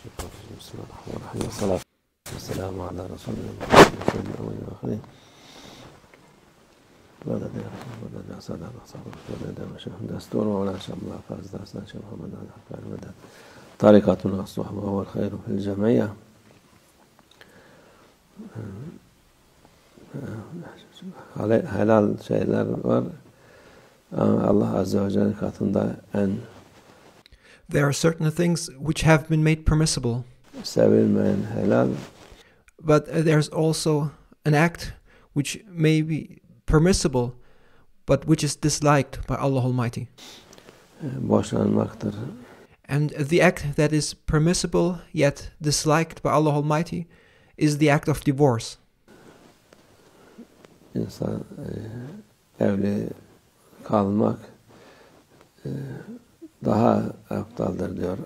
بسم الله الرحمن الرحيم والصلاة والسلام على رسول الله سيد الأولين والآخرين ولدي ولدي أسعد أصحابه ولدي مشايخ دستور ولا شاء الله فاز داستان شيخ محمد علي حفاظ المدد طريقتنا الصحبة والخير في الجمعية helal şeyler var. Allah Azze ve Celle katında en There are certain things which have been made permissible. sevilmeyen helal. But there's also an act which may be permissible, but which is disliked by Allah Almighty. Boşanmaktır. And the act that is permissible yet disliked by Allah Almighty is the act of divorce. İnsan evli kalmak daha aptaldır diyor.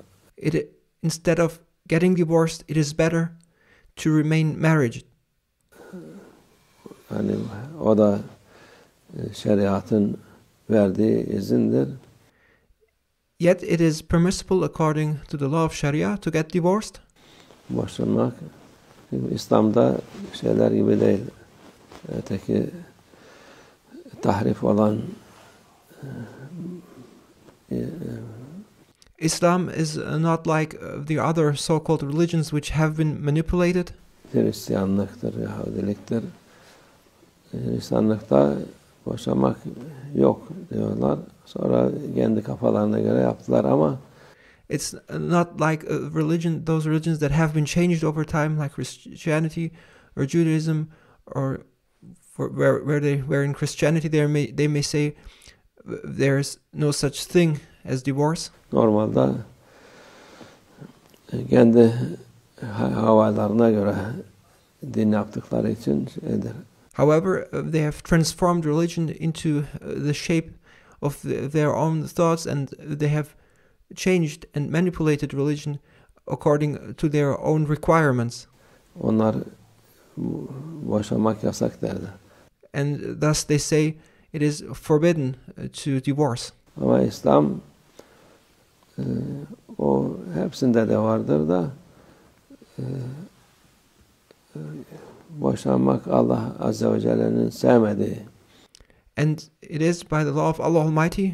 Instead of getting divorced, it is better to remain married. Yani o da şeriatın verdiği izindir. Yet it is permissible according to the law of Sharia to get divorced. Boşanmak İslam'da şeyler gibi değil. Öteki tahrif olan Islam is not like the other so-called religions which have been manipulated. Hristiyanlıktır, Yahudiliktir. Hristiyanlıkta boşanmak yok diyorlar. Sonra kendi kafalarına göre yaptılar ama It's not like a religion, those religions that have been changed over time, like Christianity or Judaism, or where in Christianity they may say there's no such thing as divorce. Normalde kendi havalarına göre din yaptıkları için şeydir. However, they have transformed religion into the shape of their own thoughts, and they have changed and manipulated religion according to their own requirements. Onlar boşanmak yasak derler. And thus they say it is forbidden to divorce. Ama İslam o hepsinde de vardır da boşanmak Allah Azze ve Celle'nin sevmediği. And it is by the law of Allah Almighty,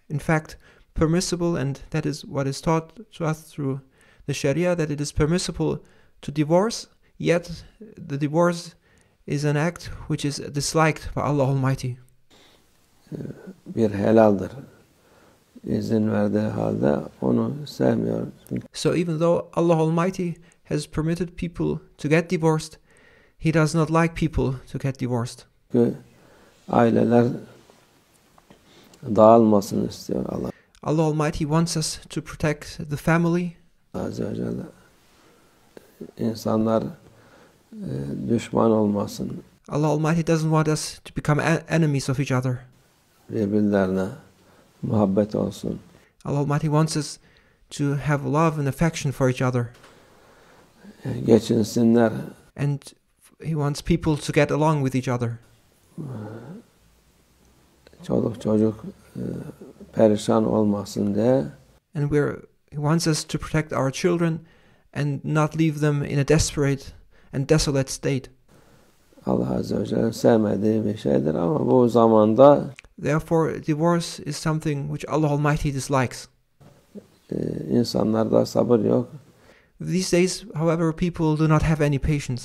in fact, permissible, and that is what is taught to us through the Sharia, that it is permissible to divorce, yet the divorce is an act which is disliked by Allah Almighty. Bir helaldir. İzin verdiği halde onu sevmiyor. So even though Allah Almighty has permitted people to get divorced, He does not like people to get divorced. Çünkü aileler dağılmasını istiyor Allah. Allah Almighty wants us to protect the family. Azze ve Celle insanlar düşman olmasın. Allah Almighty doesn't want us to become enemies of each other. Birbirlerine muhabbet olsun. Allah Almighty wants us to have love and affection for each other. Geçinsinler. And He wants people to get along with each other. Çoluk çocuk perişan olmasın diye. And He wants us to protect our children and not leave them in a desperate and desolate state. Allah Azze ve Celle sevmediği bir şeydir ama bu zamanda Therefore, divorce is something which Allah Almighty dislikes. insanlarda sabır yok. These days, however, people do not have any patience.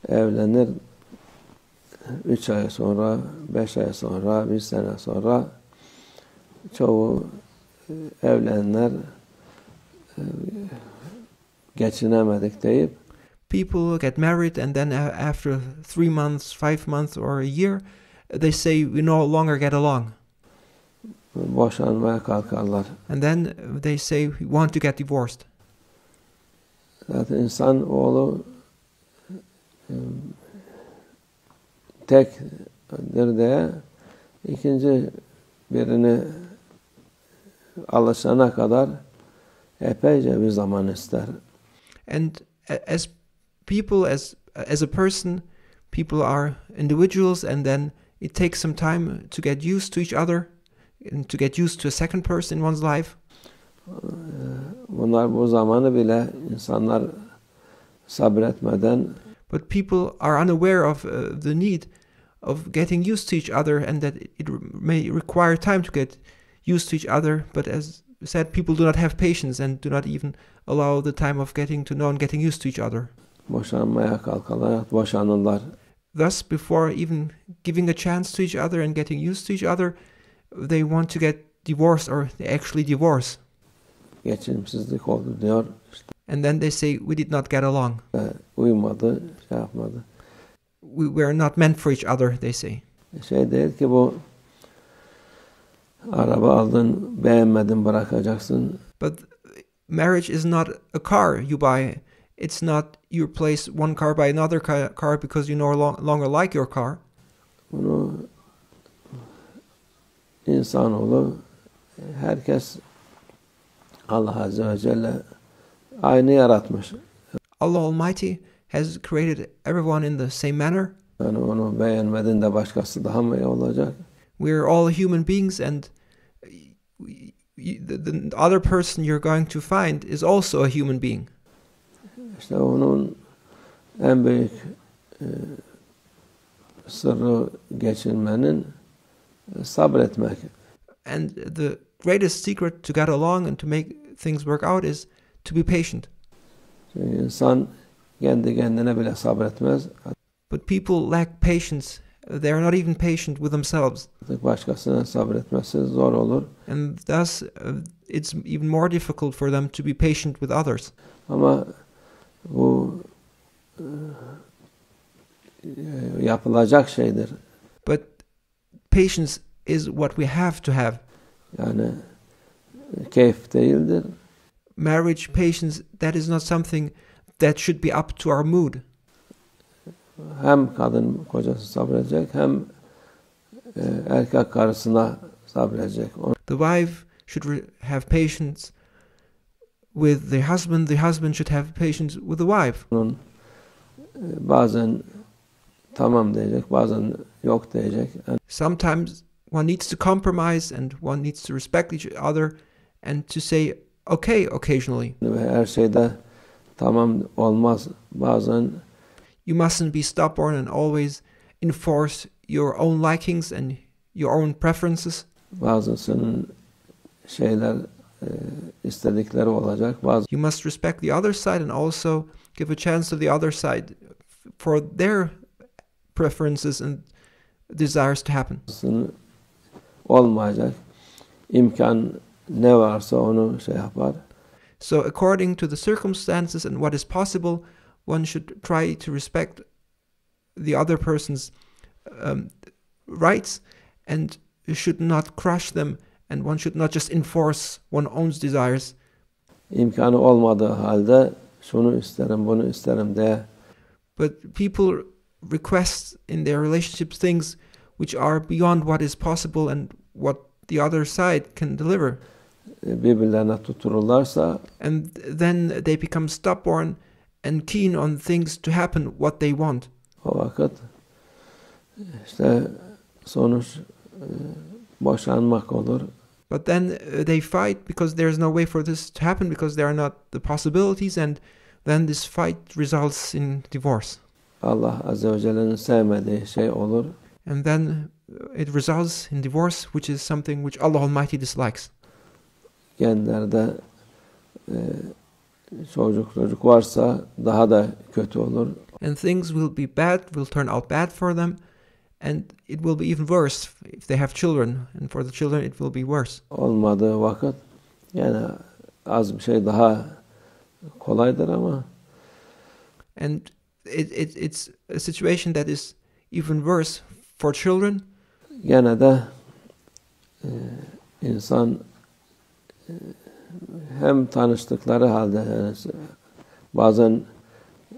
Evlenir 3 ay sonra, 5 ay sonra, 1 sene sonra çoğu evlenenler geçinemedik deyip People get married, and then after 3 months, 5 months, or a year, they say we no longer get along. Boşanmaya kalkarlar. And then they say we want to get divorced. Zaten insan oğlu tekdir diye ikinci birini alışana kadar epeyce bir zaman ister. And as people, as a person, people are individuals, and then it takes some time to get used to each other and to get used to a second person in one's life. Bunun Onlar bu zamanı bile insanlar sabretmeden But people are unaware of the need of getting used to each other, and that it may require time to get used to each other. But as said, people do not have patience and do not even allow the time of getting to know and getting used to each other. boşanmaya kalkarlar, boşanırlar. Thus, before even giving a chance to each other and getting used to each other, they want to get divorced, or they actually divorce. Geçimsizlik oldu diyor. And then they say, we did not get along. Uymadı, şey yapmadı. We were not meant for each other, they say. Şey değil ki bu araba aldın, beğenmedin bırakacaksın. But marriage is not a car you buy. It's not you replace one car by another car because you no longer like your car. Bunu insanoğlu, herkes Allah Azze ve Celle aynı yaratmış. Allah Almighty has created everyone in the same manner. Yani onu beğenmedin de başkası daha mı iyi olacak? We are all human beings, and the other person you're going to find is also a human being. İşte onun en büyük sırrı geçinmenin sabretmek. And the greatest secret to get along and to make things work out is to be patient. Çünkü insan kendi kendine bile sabretmez. But people lack patience. They are not even patient with themselves. Başkasına sabretmesi zor olur. And thus, it's even more difficult for them to be patient with others. Ama bu yapılacak şeydir. But patience is what we have to have. Yani keyif değildir. Marriage patience, that is not something that should be up to our mood. Hem kadın kocası sabredecek, hem erkek karısına sabredecek. The wife should have patience with the husband should have patience with the wife. Onun bazen tamam diyecek, bazen yok diyecek. Sometimes one needs to compromise and one needs to respect each other and to say okay occasionally. Ve her şeyde tamam olmaz. Bazen you mustn't be stubborn and always enforce your own likings and your own preferences. Bazısının şeyler istedikleri olacak. You must respect the other side and also give a chance to the other side for their preferences and desires to happen. Olmayacak. İmkan ne varsa onu şey yapar. So according to the circumstances and what is possible, one should try to respect the other person's rights and should not crush them, and one should not just enforce one's own desires. İmkanı olmadığı halde şunu isterim, bunu isterim diye. But people request in their relationships things which are beyond what is possible and what the other side can deliver. Birbirlerine tutururlarsa, and then they become stubborn and keen on things to happen what they want. O vakit işte sonuç boşanmak olur. But then they fight because there is no way for this to happen, because there are not the possibilities, and then this fight results in divorce. Allah Azze ve Celle'nin sevmediği şey olur. And then it results in divorce, which is something which Allah Almighty dislikes. Gençlerde çocuk varsa daha da kötü olur. And things will be bad, will turn out bad for them, and it will be even worse if they have children, and for the children it will be worse. Olmadığı vakit yani az bir şey daha kolaydır ama and it's a situation that is even worse for children. Gene de insan hem tanıştıkları halde yani bazen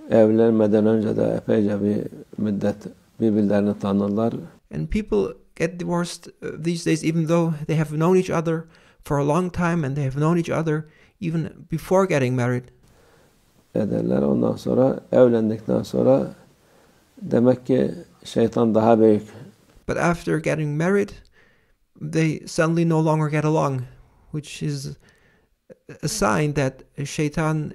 evlenmeden önce de epeyce bir müddet birbirlerini tanırlar. And people get divorced these days even though they have known each other for a long time and they have known each other even before getting married. Ederler. Ondan sonra evlendikten sonra demek ki şeytan daha büyük. But after getting married, they suddenly no longer get along, which is a sign that shaitan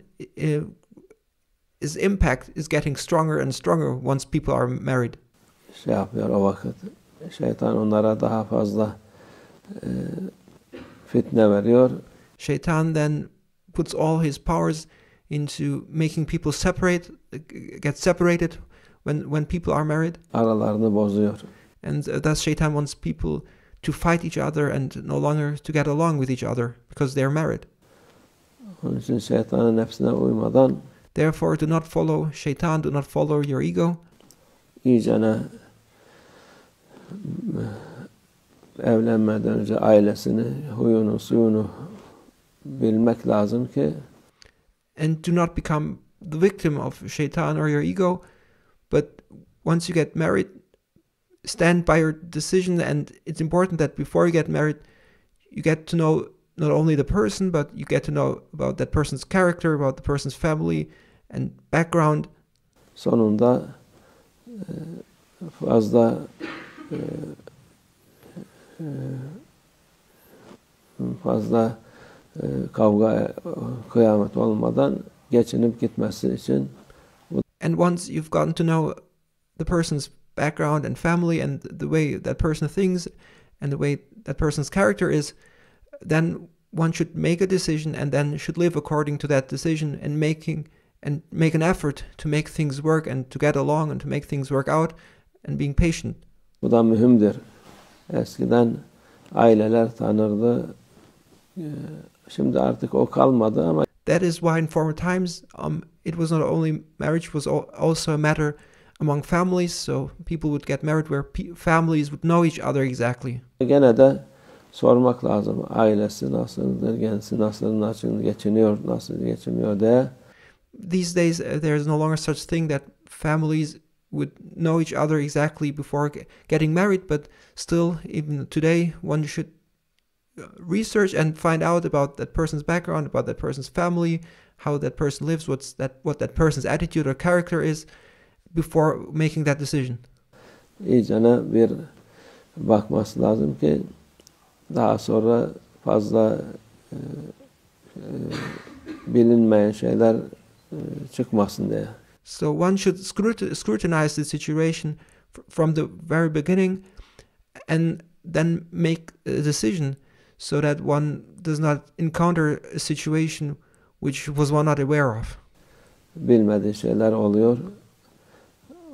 his impact is getting stronger and stronger once people are married. Şey yapıyor o vakit. Şeytan onlara daha fazla fitne veriyor. Shaitan then puts all his powers into making people get separated when people are married. Aralarını bozuyor. And thus shaitan wants people to fight each other and no longer to get along with each other because they are married. Onun için şeytanın nefsine uymadan Therefore, do not follow shaitan, do not follow your ego. iyicene evlenmeden önce ailesini, huyunu, suyunu bilmek lazım ki And do not become the victim of shaitan or your ego. But once you get married, stand by your decision. And it's important that before you get married, you get to know not only the person, but you get to know about that person's character, about the person's family and background. sonunda fazla kavga, kıyamet olmadan geçinip gitmesi için. And once you've gotten to know the person's background and family and the way that person thinks and the way that person's character is, then one should make a decision and then should live according to that decision and make an effort to make things work and to get along and to make things work out and being patient. Bu da mühimdir. Eskiden aileler tanırdı. Şimdi artık o kalmadı ama That is why in former times it was not only marriage was also a matter among families, so people would get married where families would know each other exactly. gene de sormak lazım. Ailesi nasıldır, kendisi nasıl geçiniyor, nasıl geçiniyor diye. These days there is no longer such thing that families would know each other exactly before getting married, but still even today one should research and find out about that person's background, about that person's family, how that person lives, what that person's attitude or character is before making that decision. İyicene bir bakması lazım ki daha sonra fazla bilinmeyen şeyler çıkmasın diye. So one should scrutinize the situation from the very beginning and then make a decision so that one does not encounter a situation which was one not aware of. Bilmediği şeyler oluyor.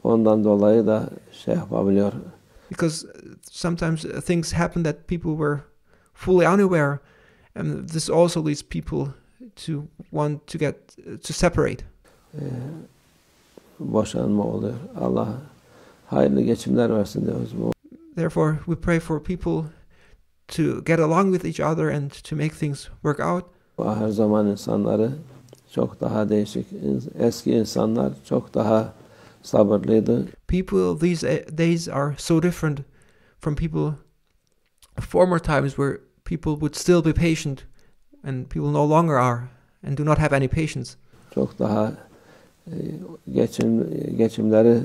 Ondan dolayı da şey yapabiliyor. Because sometimes things happen that people were fully unaware, and this also leads people to want to separate. Boşanma oluyor. Allah hayırlı geçimler versin diyoruz. Therefore, we pray for people to get along with each other and to make things work out. Her zaman insanları çok daha değişik. Eski insanlar çok daha sabırlıydı. People these days are so different from people of former times where people would still be patient and people no longer are and do not have any patience. Çok daha geçimleri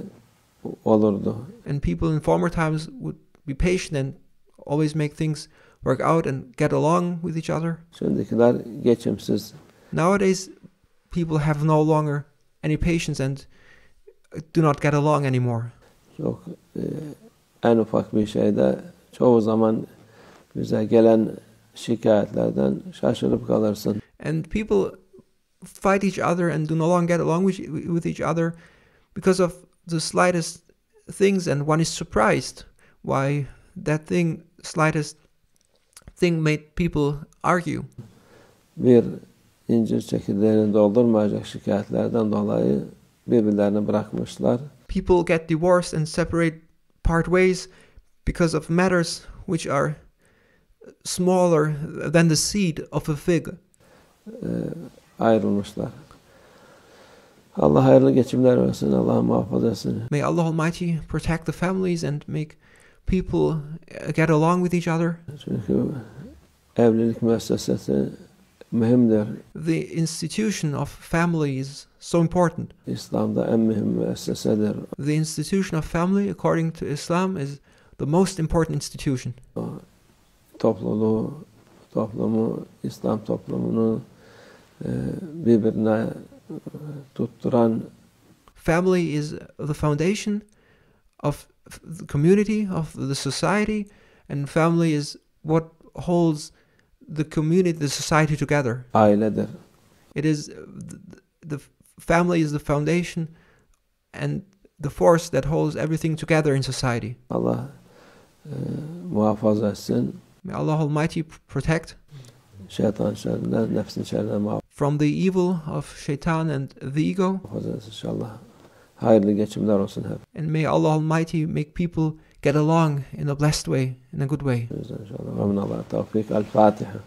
olurdu. And people in former times would be patient and always make things work out and get along with each other. Şimdikiler geçimsiz. Nowadays, people have no longer any patience and do not get along anymore. Çok en ufak bir şeyde çoğu zaman bize gelen şikayetlerden şaşırıp kalırsın. And people fight each other and do no longer get along with each other because of the slightest things, and one is surprised why that slightest thing made people argue. Bir incir çekirdeğini doldurmayacak şikayetlerden dolayı birbirlerini bırakmışlar. People get divorced and separate, part ways because of matters which are smaller than the seed of a fig. Ayrılmışlar. Allah hayırlı geçimler versin. Allah muhafaza etsin. May Allah Almighty protect the families and make people get along with each other. Çünkü evlilik müessesesi mühimdir. The institution of family is so important. İslam'da en mühim müessesedir. The institution of family, according to Islam, is the most important institution. Toplumu, İslam toplumunu birbirine tutturan Family is the foundation of the community, of the society, and family is what holds the community, the society together. ailedir. It is the family is the foundation and the force that holds everything together in society. Allah muhafaza etsin. May Allah Almighty protect Şeytan şerrinden, nefsin şerrinden from the evil of shaitan and the ego. muhafaza etsin inşallah. Hayırlı geçimler olsun hep. And may Allah Almighty make people get along in a blessed way, in a good way. İnşallah. Ve minallah tevfik. El Fatiha.